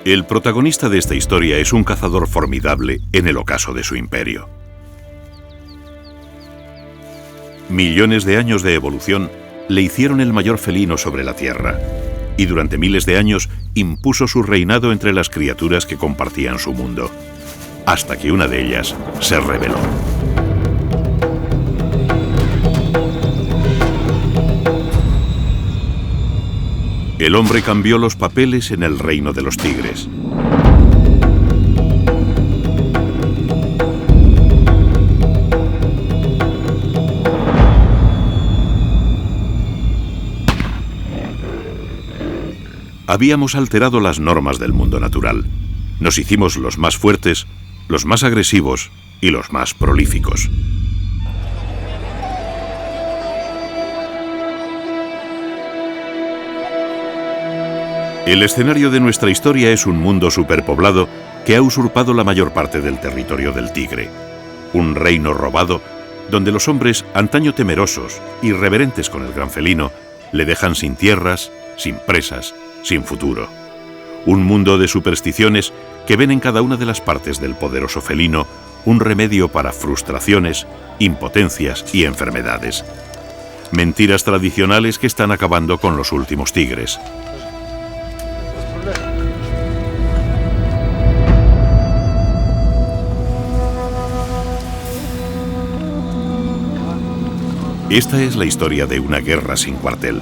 El protagonista de esta historia es un cazador formidable en el ocaso de su imperio. Millones de años de evolución le hicieron el mayor felino sobre la Tierra, y durante miles de años impuso su reinado entre las criaturas que compartían su mundo, hasta que una de ellas se rebeló. El hombre cambió los papeles en el reino de los tigres. Habíamos alterado las normas del mundo natural. Nos hicimos los más fuertes, los más agresivos y los más prolíficos. El escenario de nuestra historia es un mundo superpoblado que ha usurpado la mayor parte del territorio del tigre. Un reino robado donde los hombres, antaño temerosos, irreverentes con el gran felino, le dejan sin tierras, sin presas, sin futuro. Un mundo de supersticiones que ven en cada una de las partes del poderoso felino un remedio para frustraciones, impotencias y enfermedades. Mentiras tradicionales que están acabando con los últimos tigres. Esta es la historia de una guerra sin cuartel.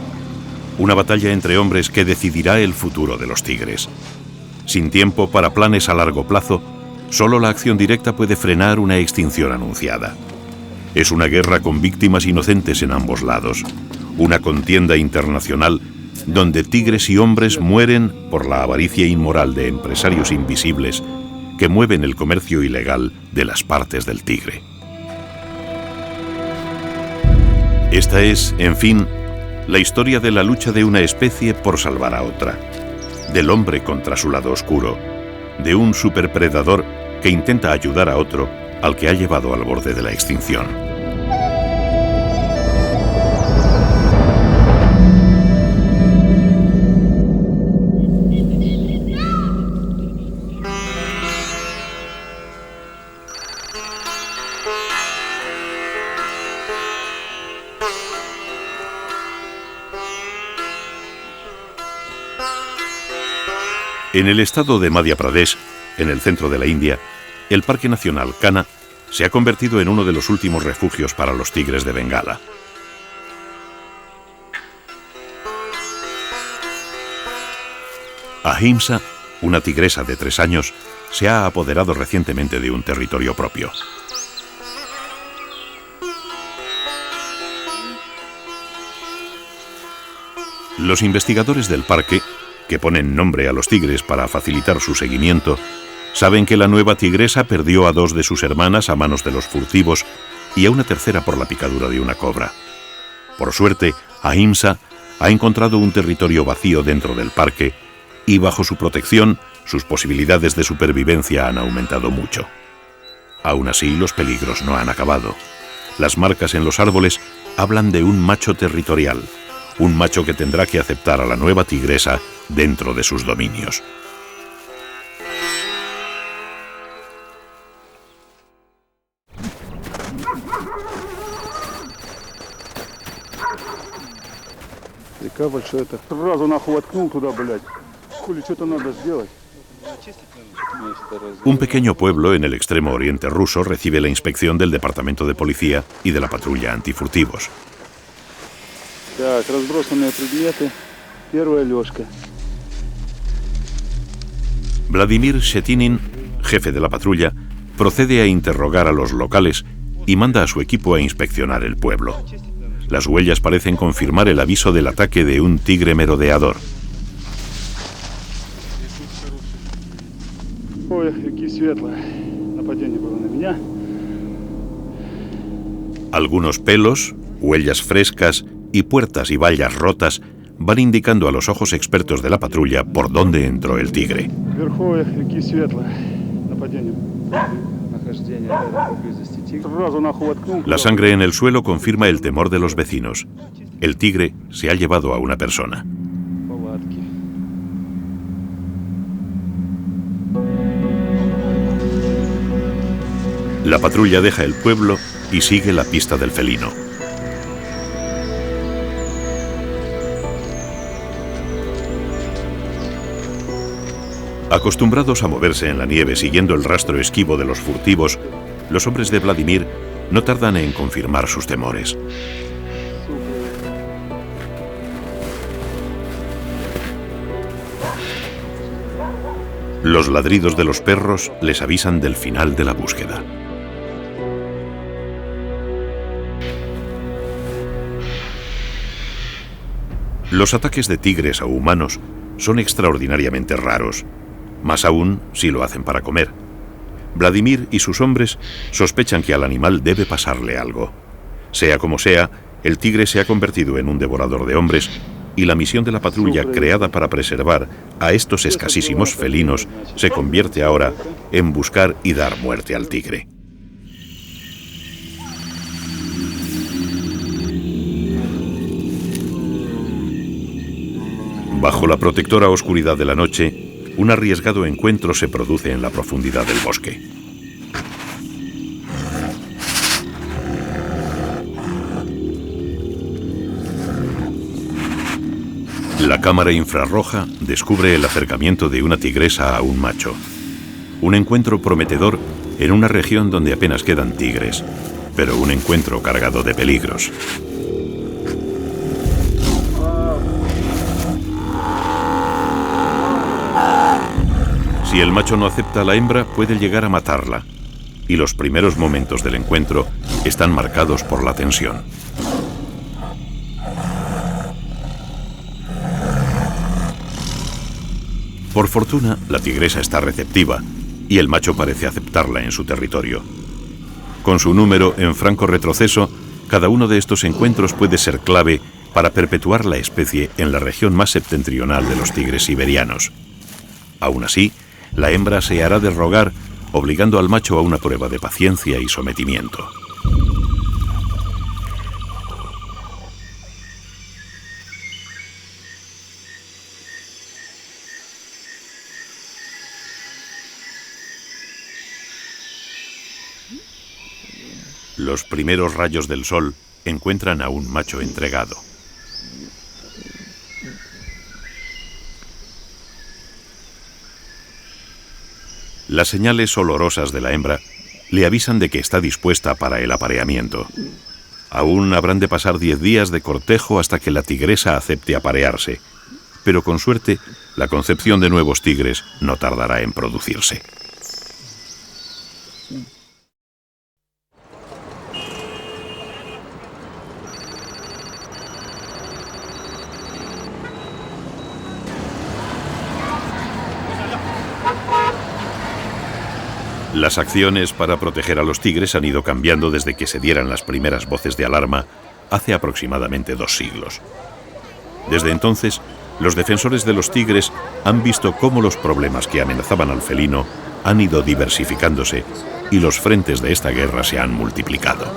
Una batalla entre hombres que decidirá el futuro de los tigres. Sin tiempo para planes a largo plazo, solo la acción directa puede frenar una extinción anunciada. Es una guerra con víctimas inocentes en ambos lados. Una contienda internacional donde tigres y hombres mueren por la avaricia inmoral de empresarios invisibles que mueven el comercio ilegal de las partes del tigre. Esta es, en fin, la historia de la lucha de una especie por salvar a otra, del hombre contra su lado oscuro, de un superpredador que intenta ayudar a otro al que ha llevado al borde de la extinción. En el estado de Madhya Pradesh, en el centro de la India, el Parque Nacional Kanha se ha convertido en uno de los últimos refugios para los tigres de Bengala. Ahimsa, una tigresa de 3 años, se ha apoderado recientemente de un territorio propio. Los investigadores del parque, que ponen nombre a los tigres para facilitar su seguimiento, saben que la nueva tigresa perdió a 2 de sus hermanas a manos de los furtivos y a una tercera por la picadura de una cobra. Por suerte, Ahimsa ha encontrado un territorio vacío dentro del parque y bajo su protección, sus posibilidades de supervivencia han aumentado mucho. Aún así, los peligros no han acabado. Las marcas en los árboles hablan de un macho territorial, un macho que tendrá que aceptar a la nueva tigresa dentro de sus dominios. Un pequeño pueblo en el extremo oriente ruso recibe la inspección del Departamento de Policía y de la patrulla antifurtivos. Vladimir Shetinin, jefe de la patrulla, procede a interrogar a los locales y manda a su equipo a inspeccionar el pueblo. Las huellas parecen confirmar el aviso del ataque de un tigre merodeador. Algunos pelos, huellas frescas y puertas y vallas rotas van indicando a los ojos expertos de la patrulla por dónde entró el tigre. La sangre en el suelo confirma el temor de los vecinos. El tigre se ha llevado a una persona. La patrulla deja el pueblo y sigue la pista del felino. Acostumbrados a moverse en la nieve siguiendo el rastro esquivo de los furtivos, los hombres de Vladimir no tardan en confirmar sus temores. Los ladridos de los perros les avisan del final de la búsqueda. Los ataques de tigres a humanos son extraordinariamente raros, más aún si lo hacen para comer. Vladimir y sus hombres sospechan que al animal debe pasarle algo. Sea como sea, el tigre se ha convertido en un devorador de hombres y la misión de la patrulla creada para preservar a estos escasísimos felinos se convierte ahora en buscar y dar muerte al tigre. Bajo la protectora oscuridad de la noche, un arriesgado encuentro se produce en la profundidad del bosque. La cámara infrarroja descubre el acercamiento de una tigresa a un macho. Un encuentro prometedor en una región donde apenas quedan tigres, pero un encuentro cargado de peligros. Si el macho no acepta a la hembra, puede llegar a matarla, y los primeros momentos del encuentro están marcados por la tensión. Por fortuna, la tigresa está receptiva y el macho parece aceptarla en su territorio. Con su número en franco retroceso, cada uno de estos encuentros puede ser clave para perpetuar la especie en la región más septentrional de los tigres siberianos. Aún así, la hembra se hará de rogar, obligando al macho a una prueba de paciencia y sometimiento. Los primeros rayos del sol encuentran a un macho entregado. Las señales olorosas de la hembra le avisan de que está dispuesta para el apareamiento. Aún habrán de pasar 10 días de cortejo hasta que la tigresa acepte aparearse, pero con suerte, la concepción de nuevos tigres no tardará en producirse. Las acciones para proteger a los tigres han ido cambiando desde que se dieran las primeras voces de alarma hace aproximadamente 2 siglos. Desde entonces, los defensores de los tigres han visto cómo los problemas que amenazaban al felino han ido diversificándose y los frentes de esta guerra se han multiplicado.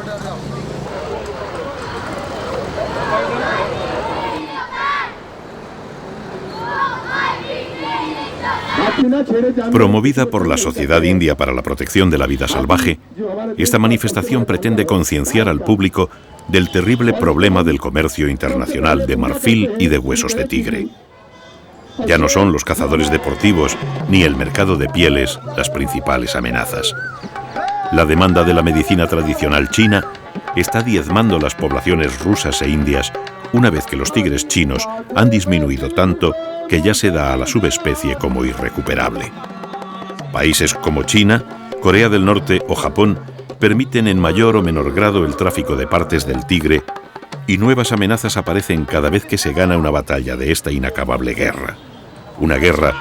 Promovida por la Sociedad India para la Protección de la Vida Salvaje, esta manifestación pretende concienciar al público del terrible problema del comercio internacional de marfil y de huesos de tigre. Ya no son los cazadores deportivos ni el mercado de pieles las principales amenazas. La demanda de la medicina tradicional china está diezmando las poblaciones rusas e indias una vez que los tigres chinos han disminuido tanto que ya se da a la subespecie como irrecuperable. Países como China, Corea del Norte o Japón permiten en mayor o menor grado el tráfico de partes del tigre y nuevas amenazas aparecen cada vez que se gana una batalla de esta inacabable guerra. Una guerra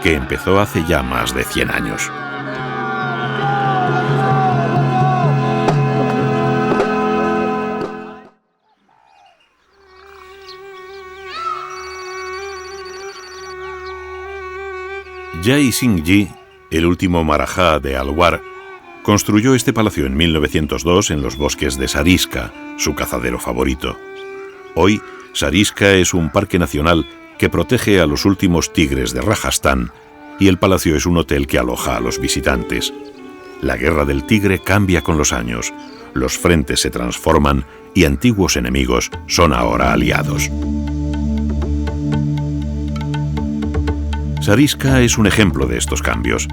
que empezó hace ya más de 100 años. Jai Singh Ji, el último marajá de Alwar, construyó este palacio en 1902 en los bosques de Sariska, su cazadero favorito. Hoy, Sariska es un parque nacional que protege a los últimos tigres de Rajastán y el palacio es un hotel que aloja a los visitantes. La guerra del tigre cambia con los años. Los frentes se transforman y antiguos enemigos son ahora aliados. Sariska es un ejemplo de estos cambios.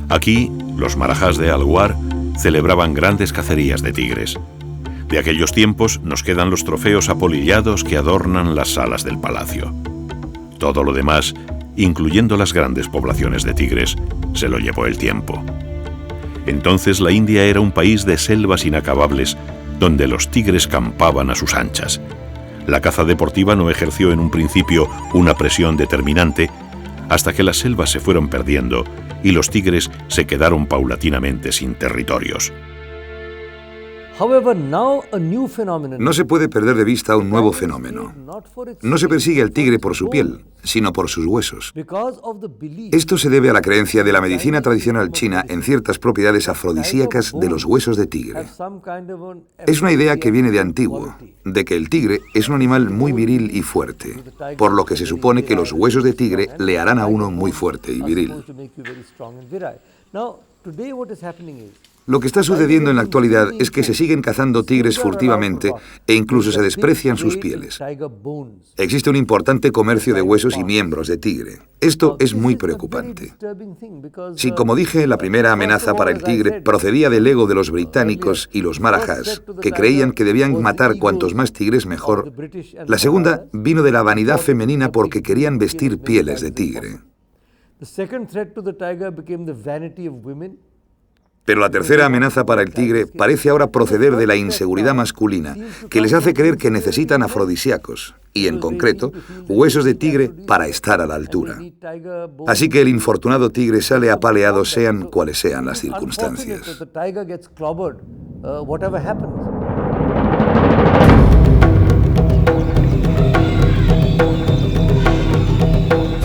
Aquí, los marajás de Alwar celebraban grandes cacerías de tigres. De aquellos tiempos nos quedan los trofeos apolillados que adornan las salas del palacio. Todo lo demás, incluyendo las grandes poblaciones de tigres, se lo llevó el tiempo. Entonces la India era un país de selvas inacabables donde los tigres campaban a sus anchas. La caza deportiva no ejerció en un principio una presión determinante hasta que las selvas se fueron perdiendo y los tigres se quedaron paulatinamente sin territorios. No se puede perder de vista un nuevo fenómeno. No se persigue al tigre por su piel, sino por sus huesos. Esto se debe a la creencia de la medicina tradicional china en ciertas propiedades afrodisíacas de los huesos de tigre. Es una idea que viene de antiguo, de que el tigre es un animal muy viril y fuerte, por lo que se supone que los huesos de tigre le harán a uno muy fuerte y viril. Lo que está sucediendo en la actualidad es que se siguen cazando tigres furtivamente e incluso se desprecian sus pieles. Existe un importante comercio de huesos y miembros de tigre. Esto es muy preocupante. Si, como dije, la primera amenaza para el tigre procedía del ego de los británicos y los marajás, que creían que debían matar cuantos más tigres mejor, la segunda vino de la vanidad femenina porque querían vestir pieles de tigre. Pero la tercera amenaza para el tigre parece ahora proceder de la inseguridad masculina, que les hace creer que necesitan afrodisíacos, y en concreto, huesos de tigre para estar a la altura. Así que el infortunado tigre sale apaleado sean cuales sean las circunstancias.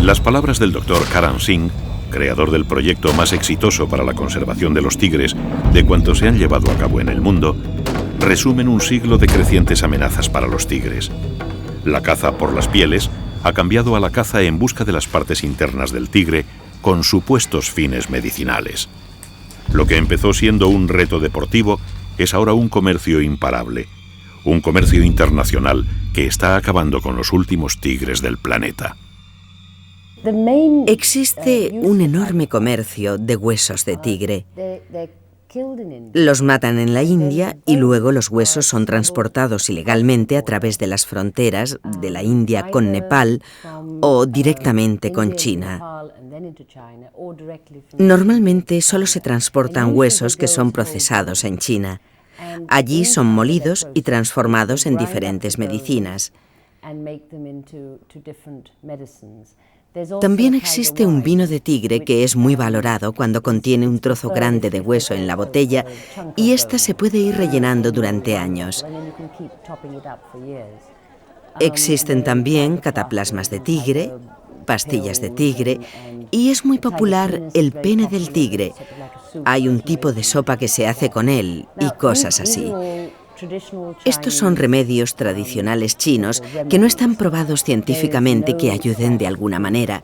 Las palabras del Dr. Karan Singh, creador del proyecto más exitoso para la conservación de los tigres de cuantos se han llevado a cabo en el mundo, resumen un siglo de crecientes amenazas para los tigres. La caza por las pieles ha cambiado a la caza en busca de las partes internas del tigre con supuestos fines medicinales. Lo que empezó siendo un reto deportivo es ahora un comercio imparable, un comercio internacional que está acabando con los últimos tigres del planeta. Existe un enorme comercio de huesos de tigre. Los matan en la India y luego los huesos son transportados ilegalmente a través de las fronteras de la India con Nepal o directamente con China. Normalmente solo se transportan huesos que son procesados en China. Allí son molidos y transformados en diferentes medicinas. También existe un vino de tigre que es muy valorado cuando contiene un trozo grande de hueso en la botella y ésta se puede ir rellenando durante años. Existen también cataplasmas de tigre, pastillas de tigre y es muy popular el pene del tigre. Hay un tipo de sopa que se hace con él y cosas así. Estos son remedios tradicionales chinos que no están probados científicamente que ayuden de alguna manera.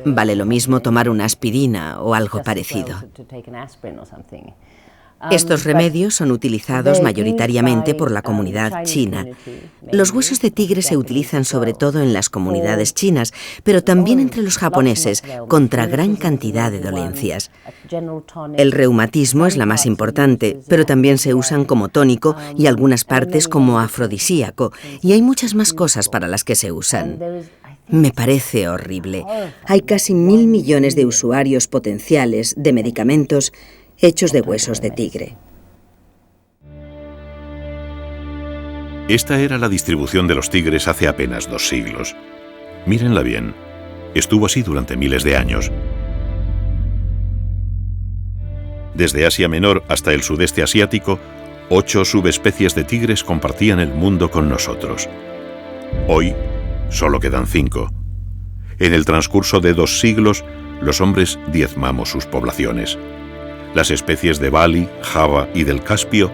Vale lo mismo tomar una aspirina o algo parecido. Estos remedios son utilizados mayoritariamente por la comunidad china. Los huesos de tigre se utilizan sobre todo en las comunidades chinas, pero también entre los japoneses, contra gran cantidad de dolencias. El reumatismo es la más importante, pero también se usan como tónico y algunas partes como afrodisíaco, y hay muchas más cosas para las que se usan. Me parece horrible. Hay casi 1.000 millones de usuarios potenciales de medicamentos hechos de huesos de tigre. Esta era la distribución de los tigres hace apenas 2 siglos. Mírenla bien. Estuvo así durante miles de años. Desde Asia Menor hasta el sudeste asiático, 8 subespecies de tigres compartían el mundo con nosotros. Hoy, solo quedan 5. En el transcurso de 2 siglos, los hombres diezmamos sus poblaciones. Las especies de Bali, Java y del Caspio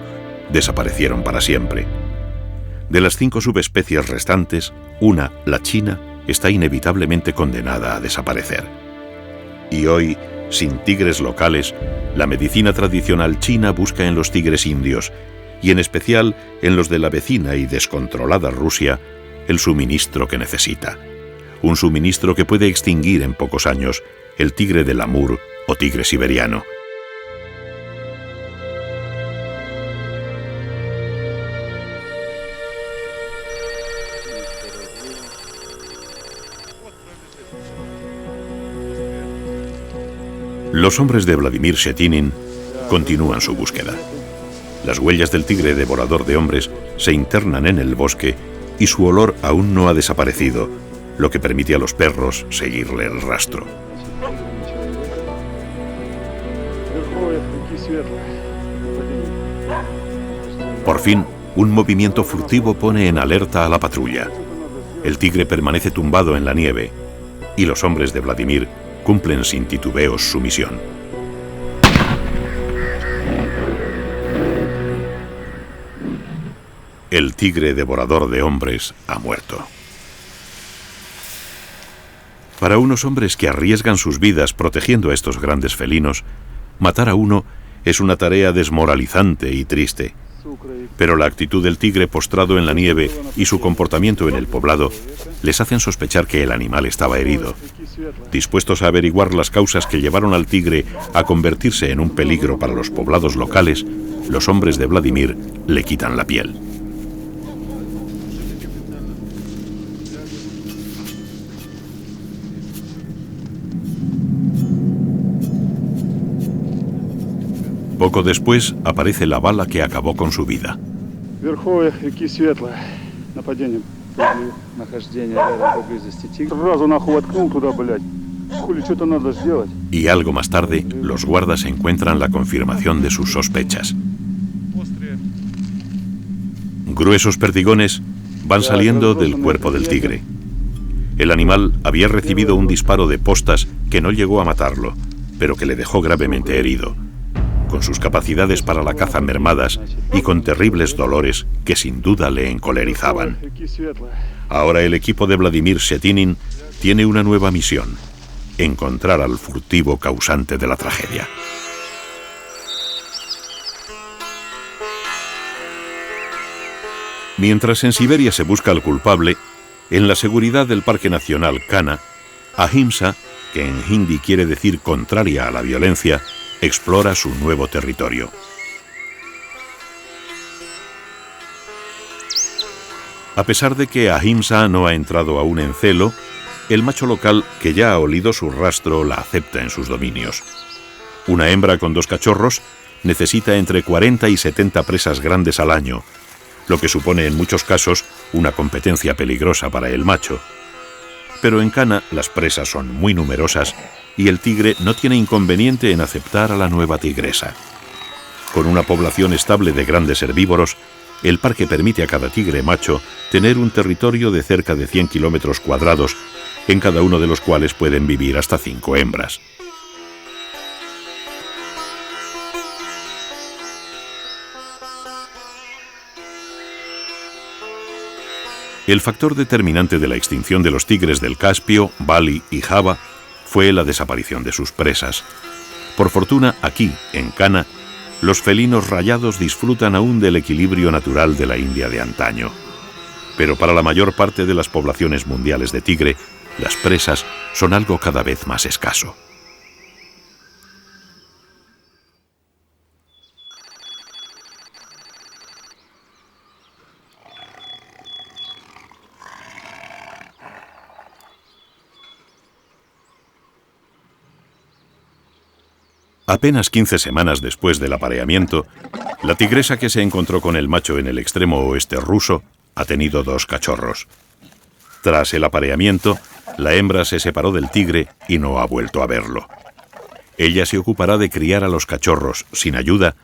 desaparecieron para siempre. De las 5 subespecies restantes, una, la china, está inevitablemente condenada a desaparecer. Y hoy, sin tigres locales, la medicina tradicional china busca en los tigres indios, y en especial en los de la vecina y descontrolada Rusia, el suministro que necesita. Un suministro que puede extinguir en pocos años el tigre del Amur o tigre siberiano. Los hombres de Vladimir Shettinin continúan su búsqueda. Las huellas del tigre devorador de hombres se internan en el bosque y su olor aún no ha desaparecido, lo que permite a los perros seguirle el rastro. Por fin, un movimiento furtivo pone en alerta a la patrulla. El tigre permanece tumbado en la nieve y los hombres de Vladimir cumplen sin titubeos su misión. El tigre devorador de hombres ha muerto. Para unos hombres que arriesgan sus vidas protegiendo a estos grandes felinos, matar a uno es una tarea desmoralizante y triste. Pero la actitud del tigre postrado en la nieve y su comportamiento en el poblado les hacen sospechar que el animal estaba herido. Dispuestos a averiguar las causas que llevaron al tigre a convertirse en un peligro para los poblados locales, los hombres de Vladimir le quitan la piel. Poco después aparece la bala que acabó con su vida. Y algo más tarde, los guardas encuentran la confirmación de sus sospechas. Gruesos perdigones van saliendo del cuerpo del tigre. El animal había recibido un disparo de postas que no llegó a matarlo, pero que le dejó gravemente herido, con sus capacidades para la caza mermadas y con terribles dolores que sin duda le encolerizaban. Ahora el equipo de Vladimir Shettinin tiene una nueva misión: encontrar al furtivo causante de la tragedia. Mientras en Siberia se busca al culpable, en la seguridad del Parque Nacional Kana, Ahimsa, que en hindi quiere decir contraria a la violencia, explora su nuevo territorio. A pesar de que Ahimsa no ha entrado aún en celo, el macho local, que ya ha olido su rastro, la acepta en sus dominios. Una hembra con 2 cachorros necesita entre 40 y 70 presas grandes al año, lo que supone en muchos casos una competencia peligrosa para el macho. Pero en Kana las presas son muy numerosas y el tigre no tiene inconveniente en aceptar a la nueva tigresa. Con una población estable de grandes herbívoros, el parque permite a cada tigre macho tener un territorio de cerca de 100 kilómetros cuadrados, en cada uno de los cuales pueden vivir hasta 5 hembras. El factor determinante de la extinción de los tigres del Caspio, Bali y Java fue la desaparición de sus presas. Por fortuna, aquí, en Kana, los felinos rayados disfrutan aún del equilibrio natural de la India de antaño. Pero para la mayor parte de las poblaciones mundiales de tigre, las presas son algo cada vez más escaso. Apenas 15 semanas después del apareamiento, la tigresa que se encontró con el macho en el extremo oeste ruso ha tenido 2 cachorros. Tras el apareamiento, la hembra se separó del tigre y no ha vuelto a verlo. Ella se ocupará de criar a los cachorros sin ayuda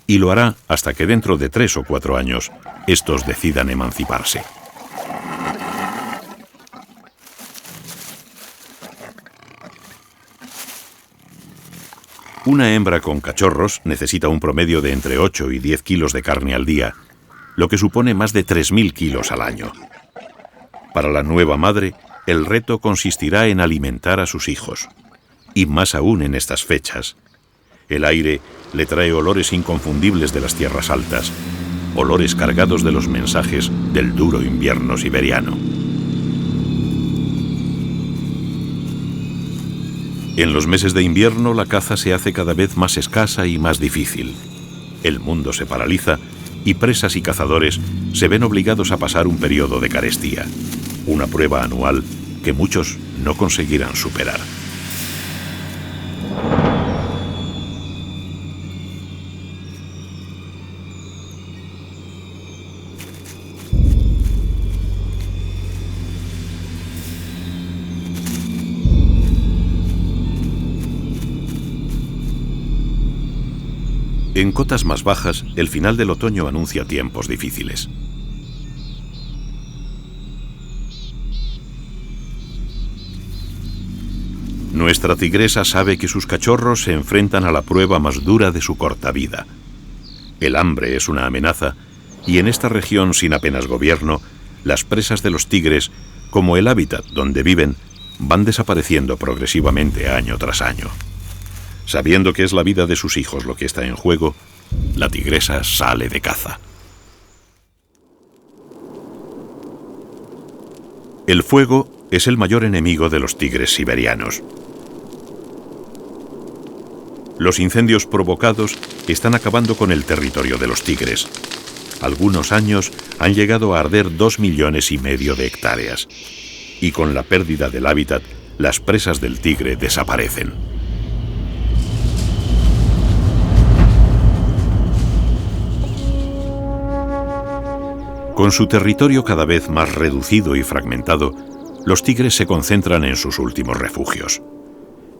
y lo hará hasta que dentro de 3 o 4 años estos decidan emanciparse. Una hembra con cachorros necesita un promedio de entre 8 y 10 kilos de carne al día, lo que supone más de 3.000 kilos al año. Para la nueva madre, el reto consistirá en alimentar a sus hijos. y más aún en estas fechas. El aire le trae olores inconfundibles de las tierras altas, olores cargados de los mensajes del duro invierno siberiano. En los meses de invierno la caza se hace cada vez más escasa y más difícil. El mundo se paraliza y presas y cazadores se ven obligados a pasar un periodo de carestía, una prueba anual que muchos no conseguirán superar. En cotas más bajas, el final del otoño anuncia tiempos difíciles. Nuestra tigresa sabe que sus cachorros se enfrentan a la prueba más dura de su corta vida. El hambre es una amenaza, y en esta región sin apenas gobierno, las presas de los tigres, como el hábitat donde viven, van desapareciendo progresivamente año tras año. Sabiendo que es la vida de sus hijos lo que está en juego, la tigresa sale de caza. El fuego es el mayor enemigo de los tigres siberianos. Los incendios provocados están acabando con el territorio de los tigres. Algunos años han llegado a arder 2,5 millones de hectáreas. Y con la pérdida del hábitat, las presas del tigre desaparecen. Con su territorio cada vez más reducido y fragmentado, los tigres se concentran en sus últimos refugios.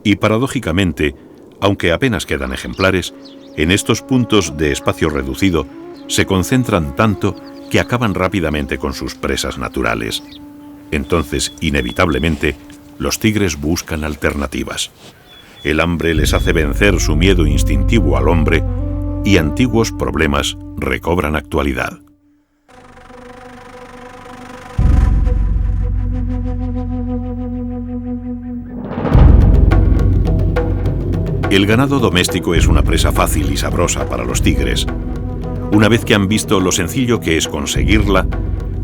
Y paradójicamente, aunque apenas quedan ejemplares, en estos puntos de espacio reducido se concentran tanto que acaban rápidamente con sus presas naturales. Entonces, inevitablemente, los tigres buscan alternativas. El hambre les hace vencer su miedo instintivo al hombre y antiguos problemas recobran actualidad. El ganado doméstico es una presa fácil y sabrosa para los tigres. Una vez que han visto lo sencillo que es conseguirla,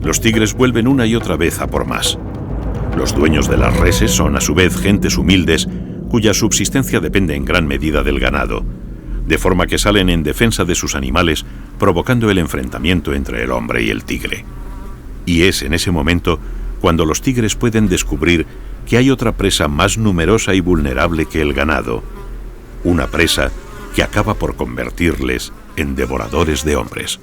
los tigres vuelven una y otra vez a por más. Los dueños de las reses son a su vez gentes humildes cuya subsistencia depende en gran medida del ganado, de forma que salen en defensa de sus animales, provocando el enfrentamiento entre el hombre y el tigre. Y es en ese momento cuando los tigres pueden descubrir que hay otra presa más numerosa y vulnerable que el ganado, una presa que acaba por convertirles en devoradores de hombres.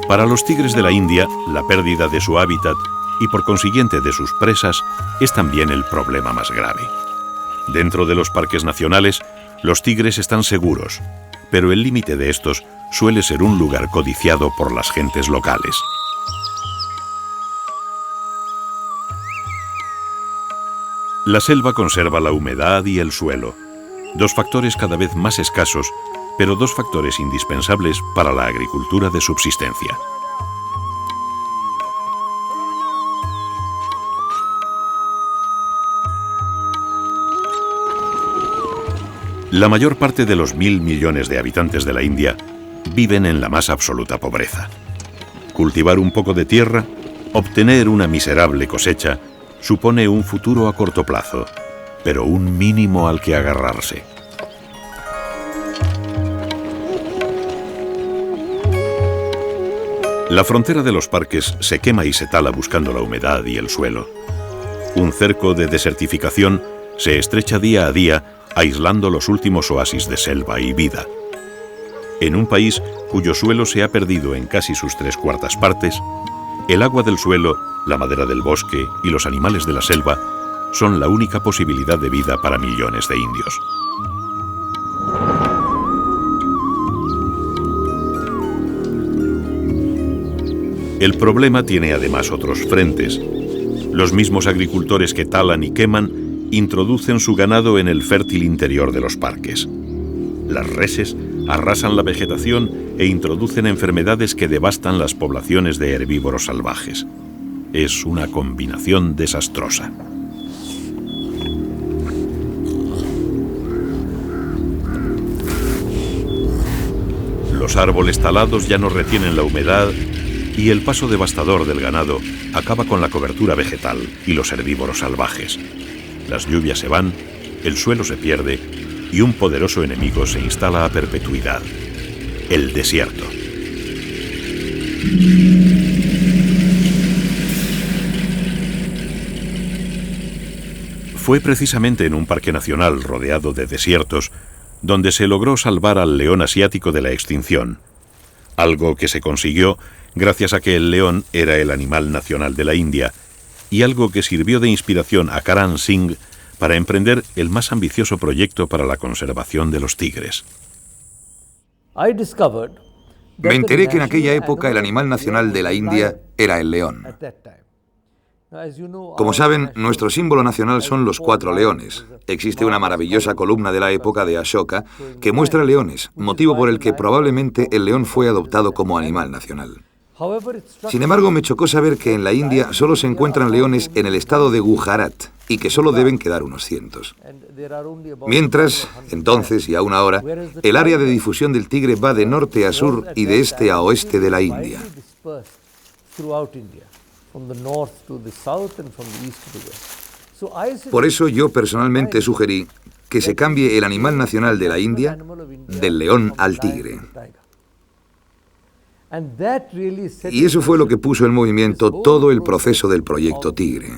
Para los tigres de la India, la pérdida de su hábitat y por consiguiente de sus presas es también el problema más grave. Dentro de los parques nacionales, los tigres están seguros, pero el límite de estos suele ser un lugar codiciado por las gentes locales. La selva conserva la humedad y el suelo, dos factores cada vez más escasos, pero dos factores indispensables para la agricultura de subsistencia. La mayor parte de los 1.000 millones de habitantes de la India viven en la más absoluta pobreza. Cultivar un poco de tierra, obtener una miserable cosecha, supone un futuro a corto plazo, pero un mínimo al que agarrarse. La frontera de los parques se quema y se tala buscando la humedad y el suelo. Un cerco de desertificación se estrecha día a día, aislando los últimos oasis de selva y vida. En un país cuyo suelo se ha perdido en casi sus 3/4 partes, el agua del suelo, la madera del bosque y los animales de la selva son la única posibilidad de vida para millones de indios. El problema tiene además otros frentes. Los mismos agricultores que talan y queman introducen su ganado en el fértil interior de los parques. Las reses arrasan la vegetación e introducen enfermedades que devastan las poblaciones de herbívoros salvajes. Es una combinación desastrosa. Los árboles talados ya no retienen la humedad y el paso devastador del ganado acaba con la cobertura vegetal y los herbívoros salvajes. Las lluvias se van, el suelo se pierde y un poderoso enemigo se instala a perpetuidad: el desierto. Fue precisamente en un parque nacional rodeado de desiertos donde se logró salvar al león asiático de la extinción, algo que se consiguió gracias a que el león era el animal nacional de la India y algo que sirvió de inspiración a Karan Singh para emprender el más ambicioso proyecto para la conservación de los tigres. Me enteré que en aquella época el animal nacional de la India era el león. Como saben, nuestro símbolo nacional son los 4 leones. Existe una maravillosa columna de la época de Ashoka que muestra leones, motivo por el que probablemente el león fue adoptado como animal nacional. Sin embargo, me chocó saber que en la India solo se encuentran leones en el estado de Gujarat y que solo deben quedar unos cientos. Mientras, entonces y aún ahora, el área de difusión del tigre va de norte a sur y de este a oeste de la India. Por eso yo personalmente sugerí que se cambie el animal nacional de la India del león al tigre. Y eso fue lo que puso en movimiento todo el proceso del proyecto Tigre.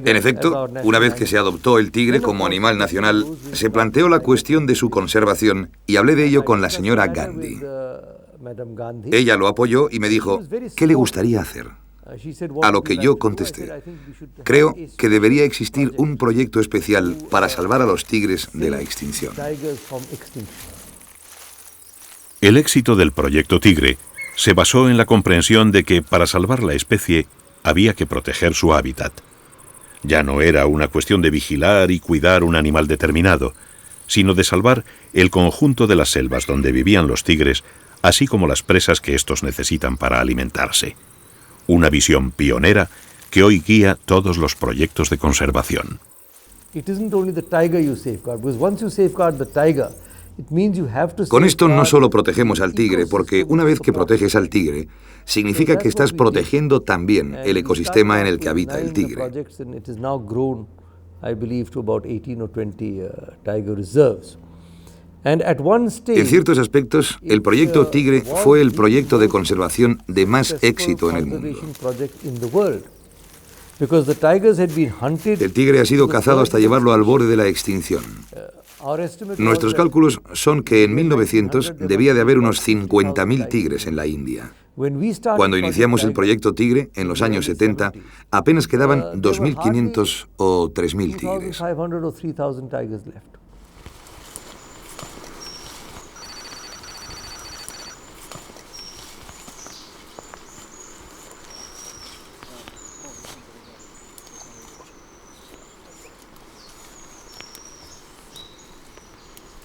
En efecto, una vez que se adoptó el tigre como animal nacional, se planteó la cuestión de su conservación y hablé de ello con la señora Gandhi. Ella lo apoyó y me dijo, ¿qué le gustaría hacer? A lo que yo contesté, creo que debería existir un proyecto especial para salvar a los tigres de la extinción. El éxito del proyecto Tigre se basó en la comprensión de que para salvar la especie había que proteger su hábitat. Ya no era una cuestión de vigilar y cuidar un animal determinado, sino de salvar el conjunto de las selvas donde vivían los tigres, así como las presas que estos necesitan para alimentarse. Una visión pionera que hoy guía todos los proyectos de conservación. Con esto no solo protegemos al tigre, porque una vez que proteges al tigre, significa que estás protegiendo también el ecosistema en el que habita el tigre. En ciertos aspectos, el proyecto Tigre fue el proyecto de conservación de más éxito en el mundo. El tigre ha sido cazado hasta llevarlo al borde de la extinción. Nuestros cálculos son que en 1900 debía de haber unos 50.000 tigres en la India. Cuando iniciamos el proyecto Tigre, en los años 70, apenas quedaban 2.500 o 3.000 tigres.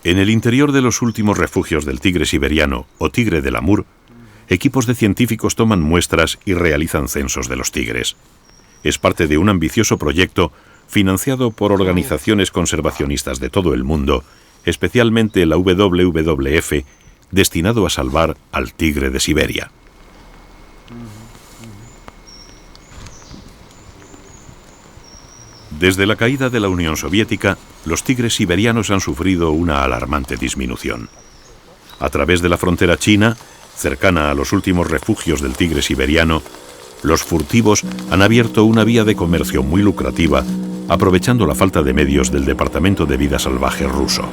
En el interior de los últimos refugios del tigre siberiano o tigre del Amur, equipos de científicos toman muestras y realizan censos de los tigres. Es parte de un ambicioso proyecto financiado por organizaciones conservacionistas de todo el mundo, especialmente la WWF, destinado a salvar al tigre de Siberia. Desde la caída de la Unión Soviética, los tigres siberianos han sufrido una alarmante disminución. A través de la frontera china, cercana a los últimos refugios del tigre siberiano, los furtivos han abierto una vía de comercio muy lucrativa, aprovechando la falta de medios del Departamento de Vida Salvaje ruso.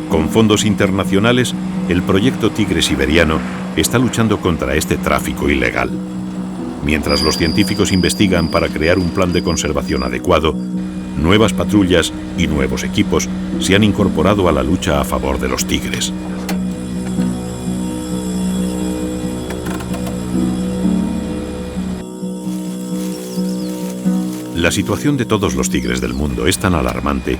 Con fondos internacionales, el proyecto Tigre Siberiano está luchando contra este tráfico ilegal. Mientras los científicos investigan para crear un plan de conservación adecuado, nuevas patrullas y nuevos equipos se han incorporado a la lucha a favor de los tigres. La situación de todos los tigres del mundo es tan alarmante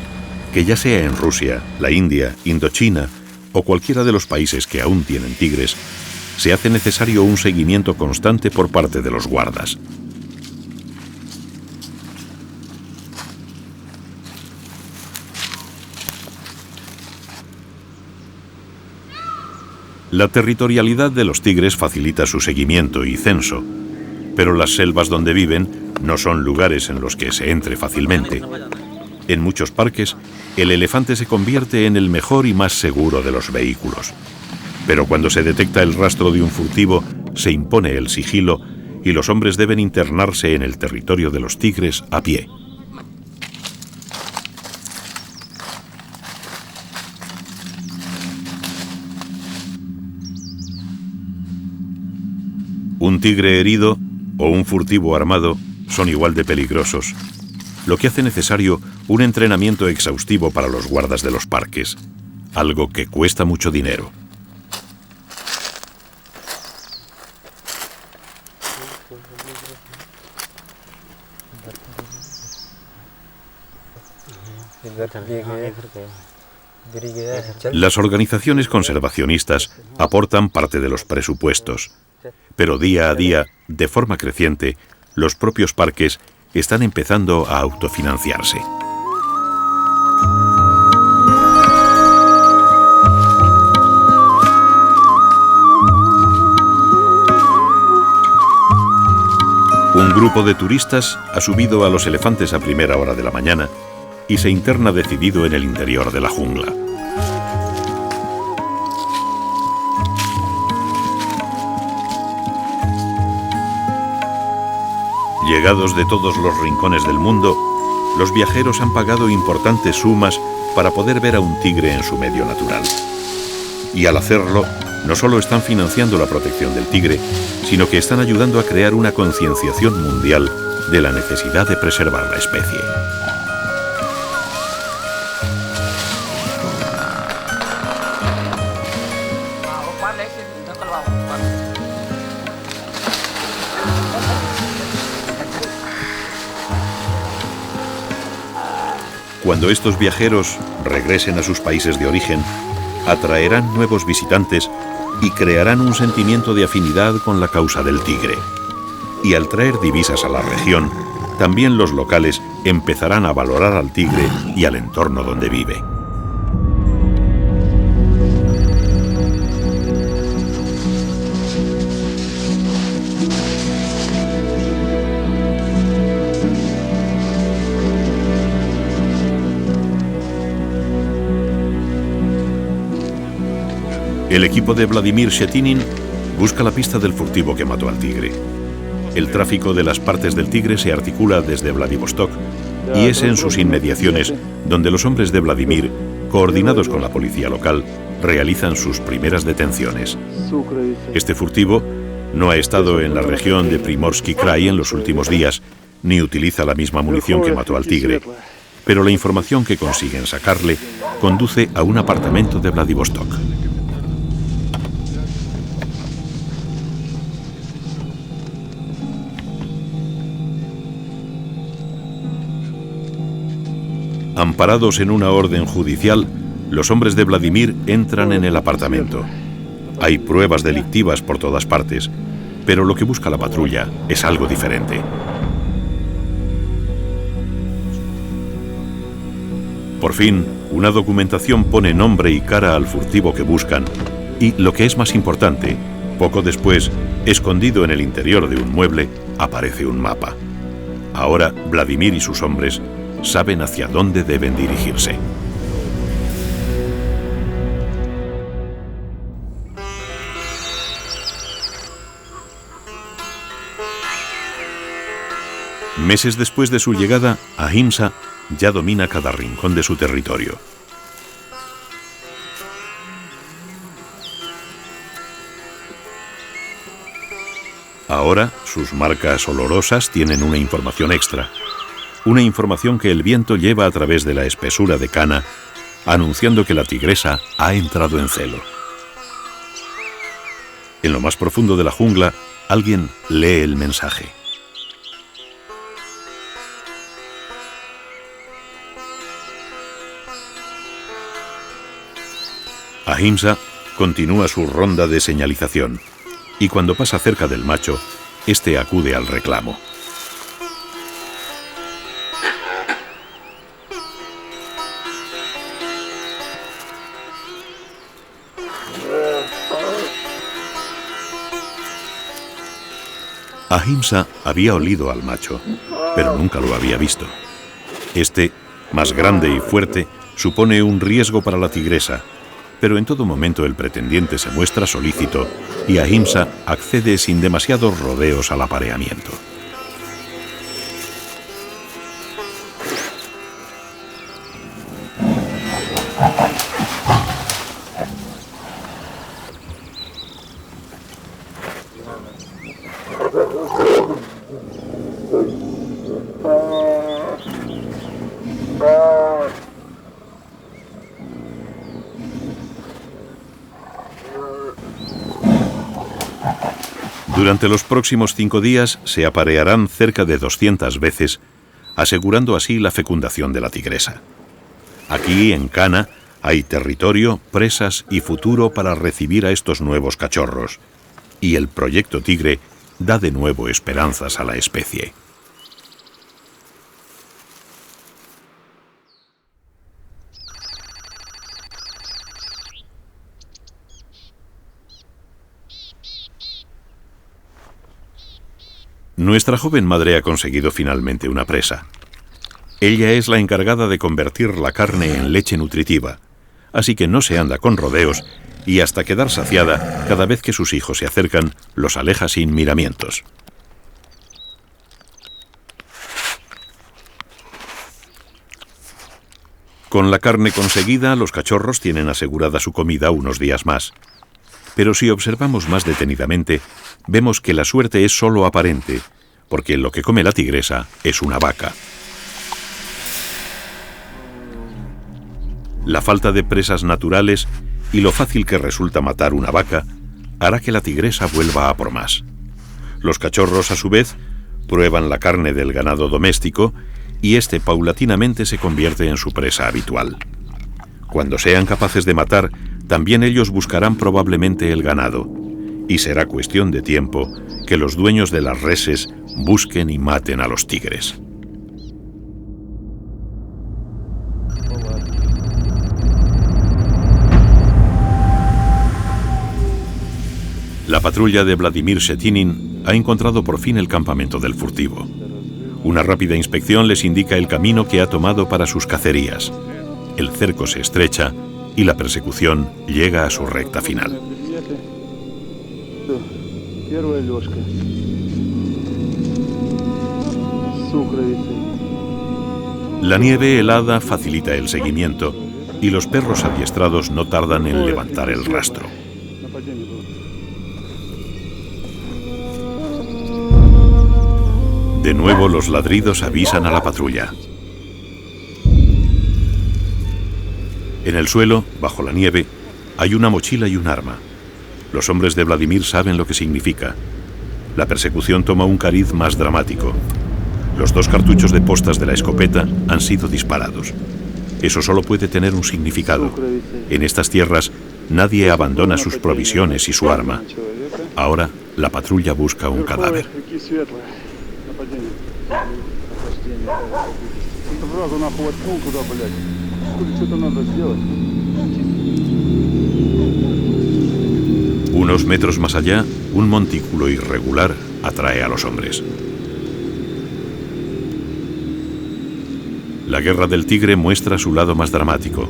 que ya sea en Rusia, la India, Indochina o cualquiera de los países que aún tienen tigres, se hace necesario un seguimiento constante por parte de los guardas. La territorialidad de los tigres facilita su seguimiento y censo, pero las selvas donde viven no son lugares en los que se entre fácilmente. En muchos parques, el elefante se convierte en el mejor y más seguro de los vehículos. Pero cuando se detecta el rastro de un furtivo, se impone el sigilo y los hombres deben internarse en el territorio de los tigres a pie. Un tigre herido o un furtivo armado son igual de peligrosos, lo que hace necesario un entrenamiento exhaustivo para los guardas de los parques, algo que cuesta mucho dinero. Las organizaciones conservacionistas aportan parte de los presupuestos, pero día a día, de forma creciente, los propios parques están empezando a autofinanciarse. Un grupo de turistas ha subido a los elefantes a primera hora de la mañana y se interna decidido en el interior de la jungla. Llegados de todos los rincones del mundo, los viajeros han pagado importantes sumas para poder ver a un tigre en su medio natural. Y al hacerlo, no solo están financiando la protección del tigre, sino que están ayudando a crear una concienciación mundial de la necesidad de preservar la especie. Cuando estos viajeros regresen a sus países de origen, atraerán nuevos visitantes y crearán un sentimiento de afinidad con la causa del tigre. Y al traer divisas a la región, también los locales empezarán a valorar al tigre y al entorno donde vive. El equipo de Vladimir Shetinin busca la pista del furtivo que mató al tigre. El tráfico de las partes del tigre se articula desde Vladivostok y es en sus inmediaciones donde los hombres de Vladimir, coordinados con la policía local, realizan sus primeras detenciones. Este furtivo no ha estado en la región de Primorsky Krai en los últimos días, ni utiliza la misma munición que mató al tigre, pero la información que consiguen sacarle conduce a un apartamento de Vladivostok. Amparados en una orden judicial, los hombres de Vladimir entran en el apartamento. Hay pruebas delictivas por todas partes, pero lo que busca la patrulla es algo diferente. Por fin, una documentación pone nombre y cara al furtivo que buscan y, lo que es más importante, poco después, escondido en el interior de un mueble, aparece un mapa. Ahora, Vladimir y sus hombres saben hacia dónde deben dirigirse. Meses después de su llegada, Ahimsa ya domina cada rincón de su territorio. Ahora, sus marcas olorosas tienen una información extra. Una información que el viento lleva a través de la espesura de cana, anunciando que la tigresa ha entrado en celo. En lo más profundo de la jungla, alguien lee el mensaje. Ahimsa continúa su ronda de señalización y cuando pasa cerca del macho, este acude al reclamo. Ahimsa había olido al macho, pero nunca lo había visto. Este, más grande y fuerte, supone un riesgo para la tigresa, pero en todo momento el pretendiente se muestra solícito y Ahimsa accede sin demasiados rodeos al apareamiento. Durante los próximos 5 días se aparearán cerca de 200 veces, asegurando así la fecundación de la tigresa. Aquí, en Cana, hay territorio, presas y futuro para recibir a estos nuevos cachorros. Y el Proyecto Tigre da de nuevo esperanzas a la especie. Nuestra joven madre ha conseguido finalmente una presa. Ella es la encargada de convertir la carne en leche nutritiva, así que no se anda con rodeos y hasta quedar saciada, cada vez que sus hijos se acercan, los aleja sin miramientos. Con la carne conseguida, los cachorros tienen asegurada su comida unos días más. Pero si observamos más detenidamente, vemos que la suerte es solo aparente, porque lo que come la tigresa es una vaca. La falta de presas naturales y lo fácil que resulta matar una vaca hará que la tigresa vuelva a por más. Los cachorros, a su vez, prueban la carne del ganado doméstico y este paulatinamente se convierte en su presa habitual. Cuando sean capaces de matar, también ellos buscarán probablemente el ganado, y será cuestión de tiempo que los dueños de las reses busquen y maten a los tigres. La patrulla de Vladimir Shetinin ha encontrado por fin el campamento del furtivo. Una rápida inspección les indica el camino que ha tomado para sus cacerías. El cerco se estrecha y la persecución llega a su recta final. La nieve helada facilita el seguimiento y los perros adiestrados no tardan en levantar el rastro. De nuevo los ladridos avisan a la patrulla. En el suelo, bajo la nieve, hay una mochila y un arma. Los hombres de Vladimir saben lo que significa. La persecución toma un cariz más dramático. Los 2 cartuchos de postas de la escopeta han sido disparados. Eso solo puede tener un significado. En estas tierras, nadie abandona sus provisiones y su arma. Ahora, la patrulla busca un cadáver. Unos metros más allá, un montículo irregular atrae a los hombres. La guerra del tigre muestra su lado más dramático.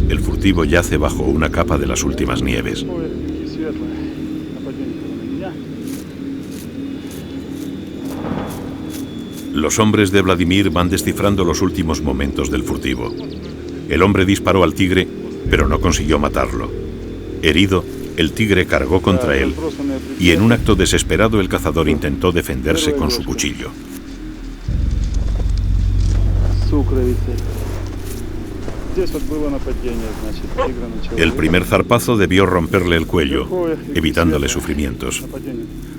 El furtivo yace bajo una capa de las últimas nieves. Los hombres de Vladimir van descifrando los últimos momentos del furtivo. El hombre disparó al tigre, pero no consiguió matarlo. Herido, el tigre cargó contra él y en un acto desesperado el cazador intentó defenderse con su cuchillo. El primer zarpazo debió romperle el cuello, evitándole sufrimientos.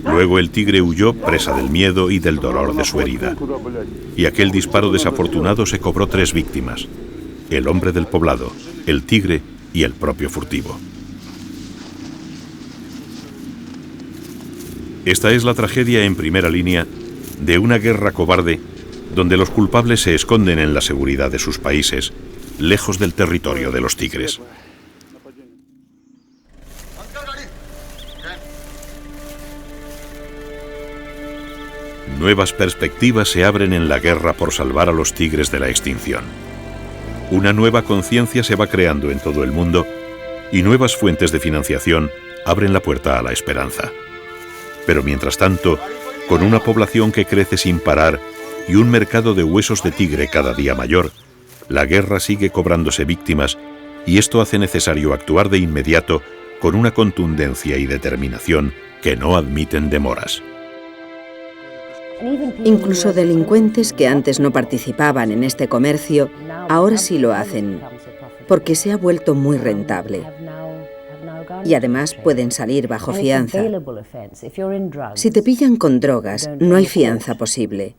Luego el tigre huyó presa del miedo y del dolor de su herida. Y aquel disparo desafortunado se cobró 3 víctimas: el hombre del poblado, el tigre y el propio furtivo. Esta es la tragedia en primera línea de una guerra cobarde donde los culpables se esconden en la seguridad de sus países, lejos del territorio de los tigres. Nuevas perspectivas se abren en la guerra por salvar a los tigres de la extinción. Una nueva conciencia se va creando en todo el mundo y nuevas fuentes de financiación abren la puerta a la esperanza. Pero mientras tanto, con una población que crece sin parar y un mercado de huesos de tigre cada día mayor, la guerra sigue cobrándose víctimas y esto hace necesario actuar de inmediato con una contundencia y determinación que no admiten demoras. Incluso delincuentes que antes no participaban en este comercio, ahora sí lo hacen, porque se ha vuelto muy rentable. Y además pueden salir bajo fianza. Si te pillan con drogas, no hay fianza posible.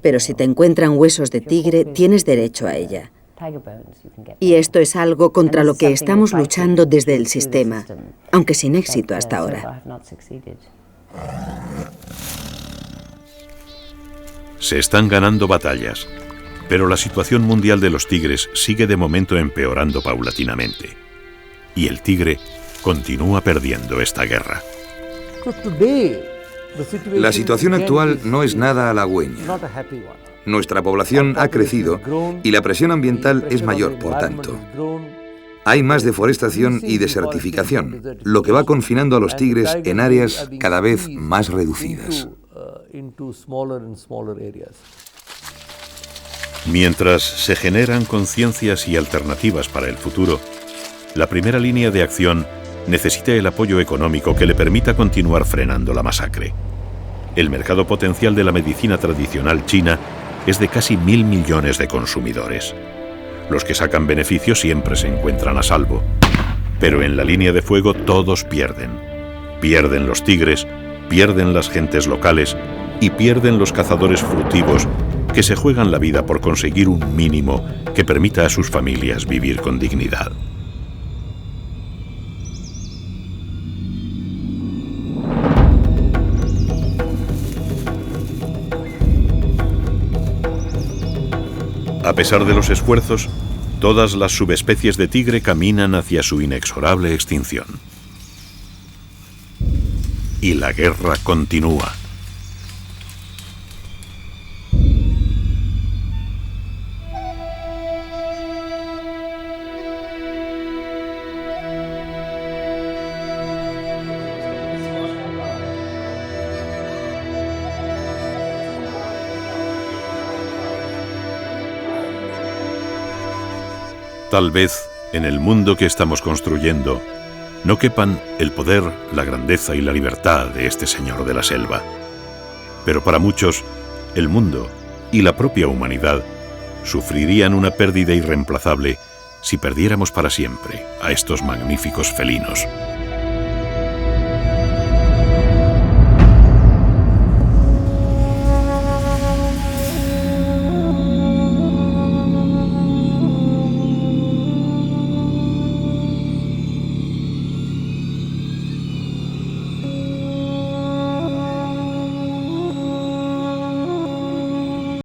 Pero si te encuentran huesos de tigre, tienes derecho a ella. Y esto es algo contra lo que estamos luchando desde el sistema, aunque sin éxito hasta ahora. Se están ganando batallas, pero la situación mundial de los tigres sigue de momento empeorando paulatinamente. Y el tigre continúa perdiendo esta guerra. La situación actual no es nada halagüeña. Nuestra población ha crecido y la presión ambiental es mayor, por tanto. Hay más deforestación y desertificación, lo que va confinando a los tigres en áreas cada vez más reducidas. Mientras se generan conciencias y alternativas para el futuro, la primera línea de acción necesita el apoyo económico que le permita continuar frenando la masacre. El mercado potencial de la medicina tradicional china es de casi 1.000 millones de consumidores. Los que sacan beneficio siempre se encuentran a salvo, pero en la línea de fuego todos pierden. Pierden los tigres, pierden las gentes locales y pierden los cazadores furtivos que se juegan la vida por conseguir un mínimo que permita a sus familias vivir con dignidad. A pesar de los esfuerzos, todas las subespecies de tigre caminan hacia su inexorable extinción. Y la guerra continúa. Tal vez, en el mundo que estamos construyendo, no quepan el poder, la grandeza y la libertad de este señor de la selva. Pero para muchos, el mundo y la propia humanidad sufrirían una pérdida irreemplazable si perdiéramos para siempre a estos magníficos felinos.